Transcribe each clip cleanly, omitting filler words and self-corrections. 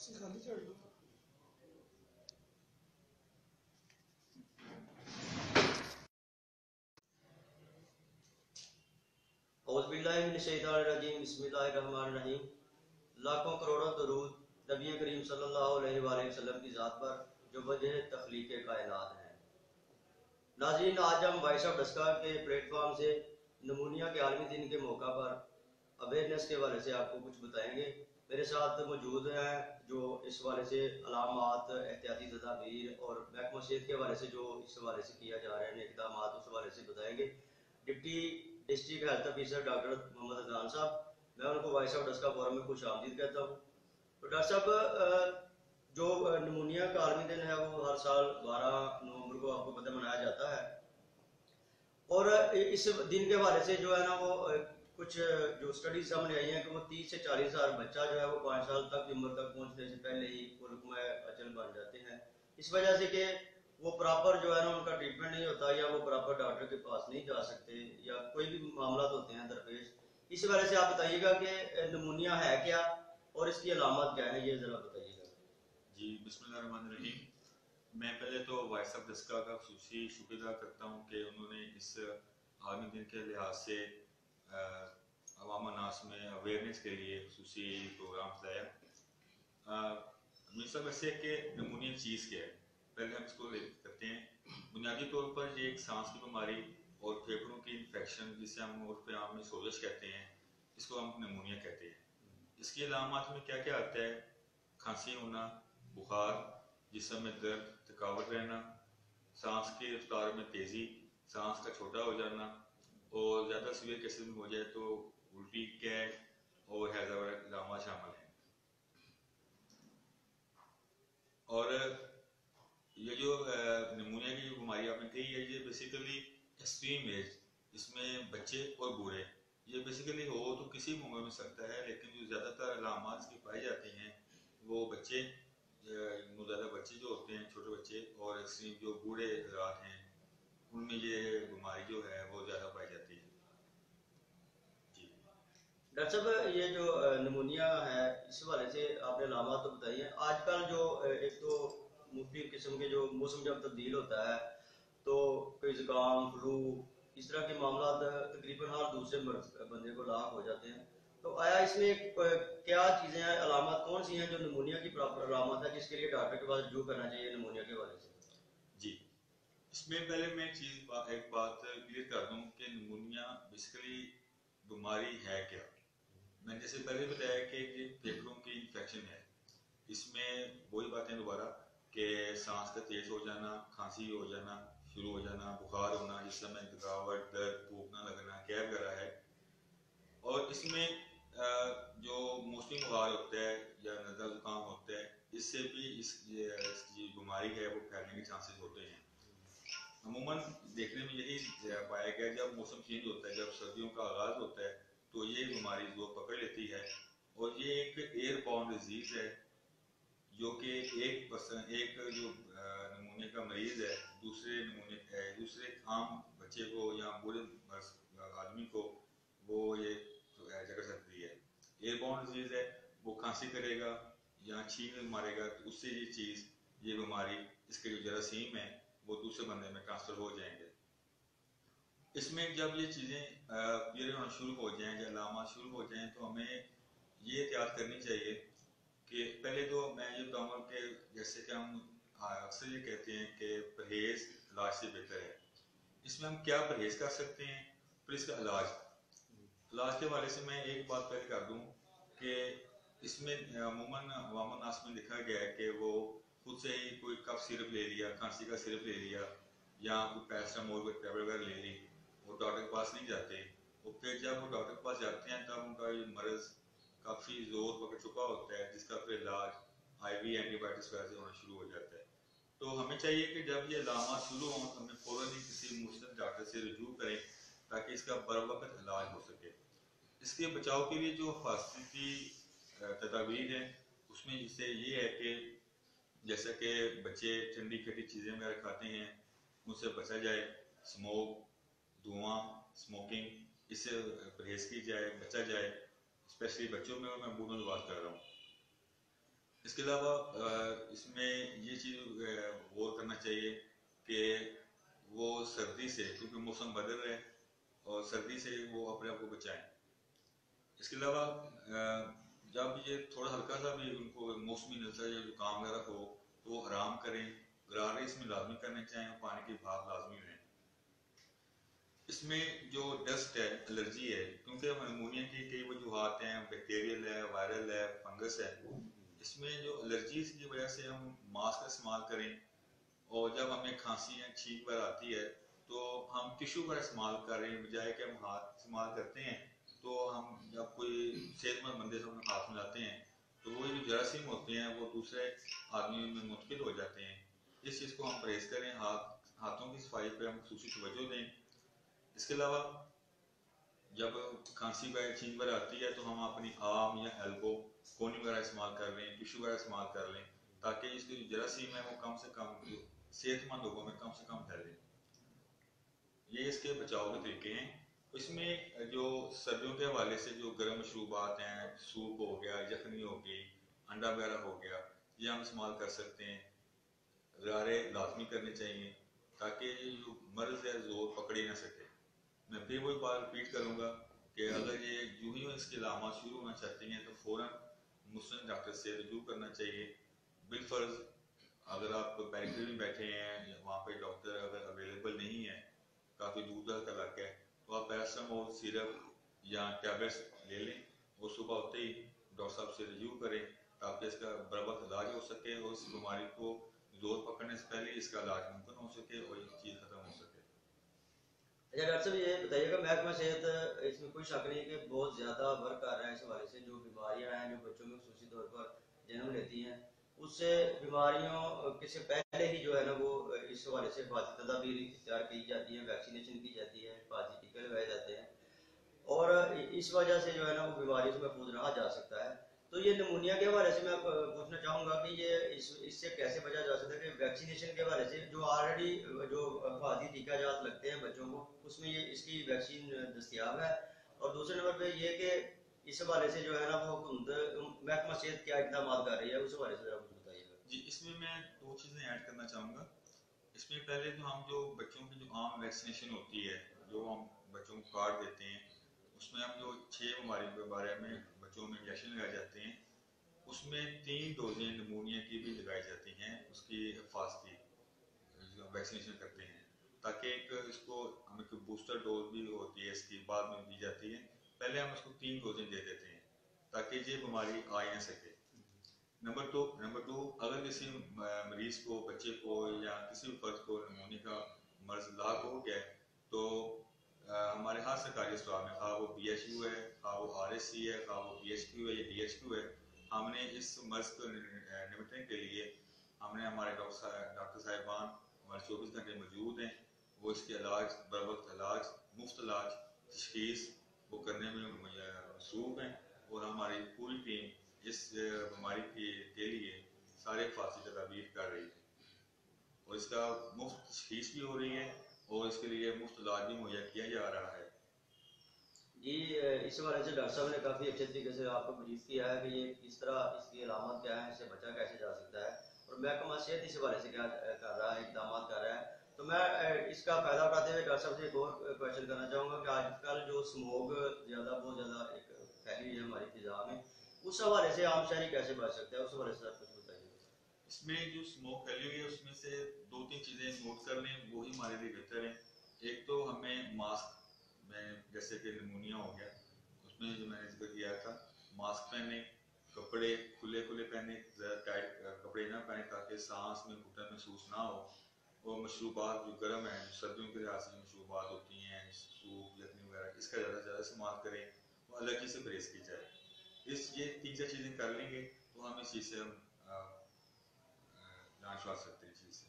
اعوذ باللہ من الشیطان الرجیم، بسم اللہ الرحمن الرحیم۔ لاکھوں کروڑوں درود نبی کریم صلی اللہ علیہ وآلہ وسلم کی ذات پر جو وجہ تخلیق کائنات ہیں۔ ناظرین، آج ہم وائس آف ڈسکا کے پلیٹ فارم سے نمونیا کے عالمی دن کے موقع پر اویئرنیس کے حوالے سے آپ کو کچھ بتائیں گے۔ میرے ساتھ موجود ہیں جو اس حوالے سے علامات، احتیاطی تدابیر اور محکمہ صحت کے حوالے سے جو اس حوالے سے کیا جا رہے ہیں اقدامات، اس حوالے سے بتائیں گے۔ Deputy district health officer doctor Muhammad Adnan Sahab, میں ان کو وائس آف ڈسکا فورم میں خوش آمدید کہتا ہوں۔ تو ڈاکٹر صاحب، جو نمونیا کا عالمی دن ہے وہ ہر سال 12 نومبر کو آپ کو پتہ منایا جاتا ہے، اور اس دن کے حوالے سے جو ہے نا وہ کچھ جو اسٹڈیز سامنے آئی ہیں کہ وہ 30 سے 40 ہزار بچہ جو ہے وہ 5 سال تک کی عمر تک پہنچنے سے پہلے ہی وہ لقمہ اجل بن جاتے ہیں، اس وجہ سے کہ وہ پراپر جو ہے نا ان کا ٹریٹمنٹ نہیں ہوتا، یا وہ پراپر ڈاکٹر کے پاس نہیں جا سکتے، یا کوئی بھی معاملات ہوتے ہیں درپیش۔ اس وجہ سے آپ بتائیے گا کہ نمونیا ہے کیا اور اس کی علامات کیا ہے، یہ ذرا بتائیے گا۔ جی، بسم اللہ الرحمن الرحیم۔ میں پہلے تو وائس آف ڈسکا کا خصوصی شکریہ ادا کرتا ہوں کہ انہوں نے اس عالمی دن کے لحاظ سے عوام الناس میں اویئرنیس کے لیے خصوصی پروگرام چلایا۔ مثال ویسے کہ نمونیا چیز کیا ہے، پہلے ہم اس کو کرتے ہیں۔ بنیادی طور پر یہ ایک سانس کی بیماری اور پھیپھڑوں کی انفیکشن، جسے ہم عرف عام میں سوزش کہتے ہیں، اس کو ہم نمونیا کہتے ہیں۔ اس کی علامات میں کیا کیا آتا ہے؟ کھانسی ہونا، بخار، جسم میں درد، تھکاوٹ رہنا، سانس کی رفتار میں تیزی، سانس کا چھوٹا ہو جانا، اور زیادہ سویئر کیسز میں ہو جائے تو الٹی، قے اور ہیضہ وغیرہ علامات شامل ہیں۔ اور یہ جو نمونیا کی بیماری آپ نے کہی ہے، یہ بیسیکلی ایکسٹریم ایج، اس میں بچے اور بوڑھے، یہ بیسیکلی ہو تو کسی بھی عمر میں سکتا ہے، لیکن جو زیادہ تر علامات کی پائی جاتی ہیں وہ بچے، نوزائیدہ بچے جو ہوتے ہیں، چھوٹے بچے، اور ایکسٹریم جو بوڑھے حضرات ہیں ان میں یہ بیماری جو ہے وہ زیادہ پائی جاتی ہے۔ جی ڈاکٹر صاحب، یہ جو نمونیا ہے اس حوالے سے آپ نے علامات تو بتائی ہیں۔ آج کل جو ایک تو مختلف قسم کے جو موسم جب تبدیل ہوتا ہے تو کوئی زکام، فلو، اس طرح کے معاملات تقریباً ہر دوسرے بندے کو لاحق ہو جاتے ہیں، تو آیا اس میں کیا چیزیں ہیں، علامات کون سی ہیں جو نمونیا کی پراپر علامات ہے جس کے لیے ڈاکٹر کے پاس رجوع کرنا چاہیے نمونیا کے حوالے سے؟ جی، اس میں پہلے میں ایک بات کلیئر کر دوں کہ نمونیا بیسیکلی بیماری ہے کیا۔ میں نے جیسے پہلے بتایا کہ یہ پھیپھڑوں کی انفیکشن ہے۔ اس میں وہی باتیں دوبارہ کہ سانس کا تیز ہو جانا، کھانسی ہو جانا، شروع ہو جانا، بخار ہونا، جسم میں تھکاوٹ، درد، بھوک نہ لگنا، قے وغیرہ ہے۔ اور اس میں جو موسمی بخار ہوتا ہے یا نزلہ زکام ہوتا ہے، اس سے بھی اس کی بیماری ہے وہ پھیلنے کے چانسز ہوتے ہیں۔ عموماً دیکھنے میں یہی پایا گیا جب موسم چینج ہوتا ہے، جب سردیوں کا آغاز ہوتا ہے تو یہ بیماری زور پکڑ لیتی ہے، اور یہ ایک ایئر بورن ڈیزیز ہے جو کہ ایک جو نمونیا کا مریض ہے دوسرے عام بچے کو یا بوڑھے آدمی کو وہ یہ جگہ سکتی ہے۔ ایئر بورن ڈیزیز ہے، وہ کھانسی کرے گا یا چھینک مارے گا تو اس سے یہ بیماری، اس کے جو جراثیم ہیں وہ دوسرے بندے میں ٹرانسفر ہو جائیں گے۔ اس میں جب یہ چیزیں کلیئر ہونا شروع ہو جائیں یا علامات شروع ہو جائیں تو ہمیں یہ احتیاط کرنی چاہیے کہ پہلے تو میں یہ بتاؤں گا کہ جیسے کہ ہم اکثر یہ کہتے ہیں کہ پرہیز علاج سے بہتر ہے۔ اس میں ہم کیا پرہیز کر سکتے ہیں، پھر اس کا علاج کے حوالے سے میں ایک بات پہلے کر دوں کہ اس میں عموماً عوام الناس میں دیکھا گیا ہے کہ وہ خود سے ہی کوئی کف سیرپ لے لیا، کھانسی کا سیرپ لے لیا، یا کوئی پیراسٹامول کوئی ٹیبلٹ وغیرہ لے لی، وہ ڈاکٹر کے پاس نہیں جاتے، اور پھر جب وہ ڈاکٹر کے پاس جاتے ہیں تب ان کا یہ مرض کافی زور پکڑ چکا ہوتا ہے، جس کا پھر علاج آئی وی اینٹی بایوٹکس وغیرہ سے ہونا شروع ہو جاتا ہے۔ تو ہمیں چاہیے کہ جب یہ علامات شروع ہوں تو ہمیں فوراً ہی کسی مستند ڈاکٹر سے رجوع کریں تاکہ اس کا بروقت علاج ہو سکے۔ اس کے بچاؤ کے لیے جو حفاظتی تدابیر ہیں اس میں جس سے یہ ہے کہ جیسا کہ بچے ٹھنڈی کھٹی چیزیں وغیرہ کھاتے ہیں ان سے بچا جائے، اسموک، دھواں، اسموکنگ، اس سے پرہیز کی جائے، بچا جائے، اسپیشلی بچوں میں، اور میں بوڑھوں کی بات کر رہا ہوں۔ اس کے علاوہ اس میں یہ چیز غور کرنا چاہیے کہ وہ سردی سے، کیونکہ موسم بدل رہا ہے، اور سردی سے وہ اپنے آپ کو بچائیں۔ اس کے علاوہ جب یہ تھوڑا ہلکا سا بھی ان کو موسمی نزلہ یا زکام وغیرہ ہو تو وہ آرام کریں، غرارے اس میں لازمی کرنے چاہیں، اور پانی کی بھاپ لازمی لیں۔ اس میں جو ڈسٹ ہے، الرجی ہے، کیونکہ نمونیا کی کئی وجوہات ہیں، بیکٹیریل ہے، وائرل ہے، فنگس ہے۔ اس میں جو الرجیز کی وجہ سے ہم ماسک استعمال کریں، اور جب ہمیں کھانسی یا چھینک وغیرہ آتی ہے تو ہم ٹشو کا استعمال کریں بجائے کہ ہم ہاتھ استعمال کرتے ہیں۔ تو ہم جب کوئی صحت مند بندے سے ہم ہاتھ ملاتے ہیں تو وہ جو جراثیم ہوتے ہیں وہ دوسرے آدمی میں منتقل ہو جاتے ہیں۔ اس چیز کو ہم پرہیز کریں، ہاتھوں کی صفائی پہ ہم خصوصی توجہ دیں۔ اس کے علاوہ جب کھانسی کا چھینک وغیرہ آتی ہے تو ہم اپنی آم یا ایلبو کونی وغیرہ استعمال کر لیں، ٹشو وغیرہ استعمال کر لیں، تاکہ اس کی جو جراثیم ہے وہ کم سے کم صحت مند لوگوں میں کم سے کم پھیلے۔ یہ اس کے بچاؤ کے طریقے ہیں۔ اس میں جو سردیوں کے حوالے سے جو گرم مشروبات ہیں، سوپ ہو گیا، یخنی ہو گئی، انڈا وغیرہ ہو گیا، یہ ہم استعمال کر سکتے ہیں۔ غرارے لازمی کرنے چاہیے تاکہ یہ جو مرض ہے زور پکڑ ہی نہ سکے۔ میں پھر وہی بات رپیٹ کروں گا کہ اگر یہ یوں ہی اس کے علامات شروع ہونا چاہتی ہیں تو فوراً مسلم ڈاکٹر سے رجوع کرنا چاہیے۔ بالفرض اگر آپ پیریفری میں بیٹھے ہیں یا وہاں پہ ڈاکٹر اگر اویلیبل نہیں ہے، کافی دور دراز کا علاقہ ہے، تو آپ پیراسٹامول سیرپ یا ٹیبلٹس لے لیں، اور صبح ہوتے ہی ڈاکٹر صاحب سے رجوع کریں تاکہ اس کا بر وقت علاج ہو سکے، اور اس بیماری کو زور پکڑنے سے پہلے اس کا علاج ممکن ہو سکے اور یہ چیز ختم ہو سکے۔ اچھا ڈاکٹر صاحب یہ بتائیے گا، محکمہ صحت اس میں کوئی شک نہیں کہ بہت زیادہ ورک کر رہا ہے اس حوالے سے، جو بیماریاں ہیں جو بچوں میں خصوصی طور پر جنم لیتی ہیں، اس سے بیماریوں کے سے پہلے ہی جو ہے نا وہ اس حوالے سے حفاظتی تدابیر اختیار کی جاتی ہیں، ویکسینیشن کی جاتی ہے، حفاظتی ٹیکے لگائے جاتے ہیں، اور اس وجہ سے جو ہے نا وہ بیماری سے محفوظ رہا جا سکتا ہے۔ تو یہ نمونیا کے حوالے سے میں پوچھنا چاہوں گا کہ یہ اس سے کیسے بچا جا سکتا ہے کہ ویکسینیشن کے حوالے سے جو آلریڈی جو حفاظتی ٹیکہ جات لگتے ہیں بچوں کو، اس میں یہ اس کی ویکسین دستیاب ہے، اور دوسرے نمبر پہ یہ کہ اس حوالے سے جو ہے نا وہ محکمہ صحت کیا اقدامات کر رہی ہے، اس حوالے سے ذرا کچھ بتائیے گا۔ جی، اس میں میں دو چیزیں ایڈ کرنا چاہوں گا۔ اس میں پہلے تو ہم جو بچوں کی جو عام ویکسینیشن ہوتی ہے، جو ہم بچوں کو کارڈ دیتے ہیں، اس میں ہم جو 6 بیماریوں کے بارے میں بچوں میں انجیکشن لگائے جاتے ہیں، اس میں 3 ڈوزیں نمونیا کی بھی لگائی جاتی ہیں، اس کی حفاظتی جو ویکسینیشن کرتے ہیں، تاکہ ایک اس کو ہمیں کوئی بوسٹر ڈوز بھی ہوتی ہے اس کی بعد میں دی جاتی ہے، پہلے ہم اس کو 3 ڈوزیں دے دیتے ہیں تاکہ یہ بیماری آ ہی نہ سکے۔ نمبر دو، اگر کسی مریض کو، بچے کو یا کسی بھی فرد کو نمونیا کا مرض لاحق ہو گیا ہے تو ہمارے ہر سرکاری اسپتال میں، خواہ وہ بی ایچ یو ہے، خواہ وہ آر ایس سی ہے، خواہ وہ پی ایچ کیو ہے یا ڈی ایچ کیو ہے، ہم نے اس مرض کو نمٹنے کے لیے ہم نے ہمارے ڈاکٹر صاحبان ہمارے 24 گھنٹے موجود ہیں، وہ اس کے علاج، بر وقت علاج، مفت علاج، تشخیص وہ کرنے میں مصروف ہیں، اور ہماری پوری ٹیم اس بیماری کے لیے سارے حفاظتی تدابیر کر رہی ہے، اور اس کا مفت تشخیص بھی ہو رہی ہے اور اس کے لیے مفت علاج بھی مہیا کیا جا رہا ہے۔ جی، اس حوالے سے ڈاکٹر صاحب نے کافی اچھے طریقے سے آپ کو بریف کیا ہے کہ یہ کس طرح اس کی علامات کیا ہیں، اس سے بچا کیسے جا سکتا ہے، اور محکمہ صحت اس حوالے سے کیا کر رہا ہے، اقدامات کر رہا ہے۔ تو میں اس کا فائدہ اٹھاتے ہوئے ڈاکٹر صاحب سے ایک اور کویشچن کرنا چاہوں گا کہ آج کل جو اسموگ بہت زیادہ ایک پھیلی ہوئی ہے ہماری فضا میں، اس حوالے سے عام شہری کیسے بچ سکتا ہے، اس حوالے سے آپ کچھ بتائیے۔ اس میں جو اسموک پھیلی ہوئی ہے اس میں سے 2-3 چیزیں نوٹ کر لیں، وہی ہمارے لیے بہتر ہے۔ ایک تو ہمیں ماسک میں، جیسے کہ نمونیا ہو گیا، اس میں جو میں نے ذکر کیا تھا، ماسک پہنیں، کپڑے کھلے پہنیں، زیادہ ٹائٹ کپڑے نہ پہنیں تاکہ سانس میں گھٹن محسوس نہ ہو، اور مشروبات جو گرم ہیں، سردیوں کے لحاظ سے مشروبات ہوتی ہیں، سوپ، یخنی وغیرہ، اس کا زیادہ سے زیادہ استعمال کریں، اور الرجی سے پرہیز کی جائے۔ یہ 3-4 چیزیں کر لیں گے تو ہم اس چیز سے جان چھڑا سکتے ہیں چیز سے۔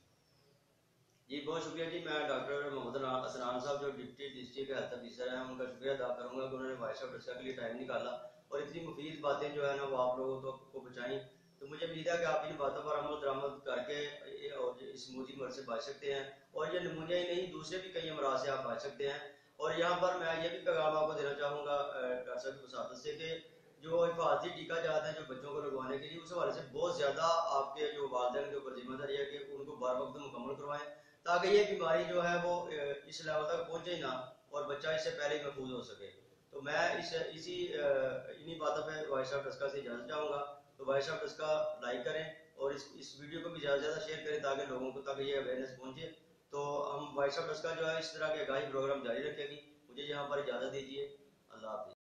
جی بہت شکریہ جی، میں ڈاکٹر محمد اسران صاحب جو ڈپٹی ڈسٹرکٹ ہیلتھ آفیسر ہیں ان کا شکریہ ادا کروں گا کہ انہوں نے وائس آف ڈسکا کے لیے ٹائم نکالا اور اتنی مفید باتیں جو ہے نا وہ آپ لوگوں کو پہنچائیں۔ تو مجھے امید ہے کہ آپ ان باتوں پر عمل درآمد کر کے اور اس موذی مرض سے بچ سکتے ہیں، اور یہ نمونیا ہی نہیں دوسرے بھی کئی امراض سے آپ بچ سکتے ہیں۔ اور یہاں پر میں یہ بھی پیغام آپ کو دینا چاہوں گا ڈاکٹر صاحب کی وساطت سے کہ جو حفاظتی ٹیکہ جات ہیں جو بچوں کو لگوانے کے لیے، اس حوالے سے بہت زیادہ آپ کے جو والدین کے اوپر ذمہ داری ہے کہ ان کو بر وقت مکمل کروائیں، تاکہ یہ بیماری جو ہے وہ اس لیول تک پہنچے ہی نہ اور بچہ اس سے پہلے ہی محفوظ ہو سکے۔ تو میں انہی باتوں پہ وائس صاحب ڈسکا سے اجازت چاہوں گا، تو وائس صاحب ڈسکا لائک کریں اور اس ویڈیو کو بھی زیادہ سے زیادہ شیئر کریں تاکہ لوگوں کو یہ اویئرنیس پہنچے۔ تو ہم وائس صاحب ڈسکا جو ہے اس طرح کے آگاہی پروگرام جاری رکھے گی۔ مجھے یہاں پر اجازت دیجیے، اللہ حافظ۔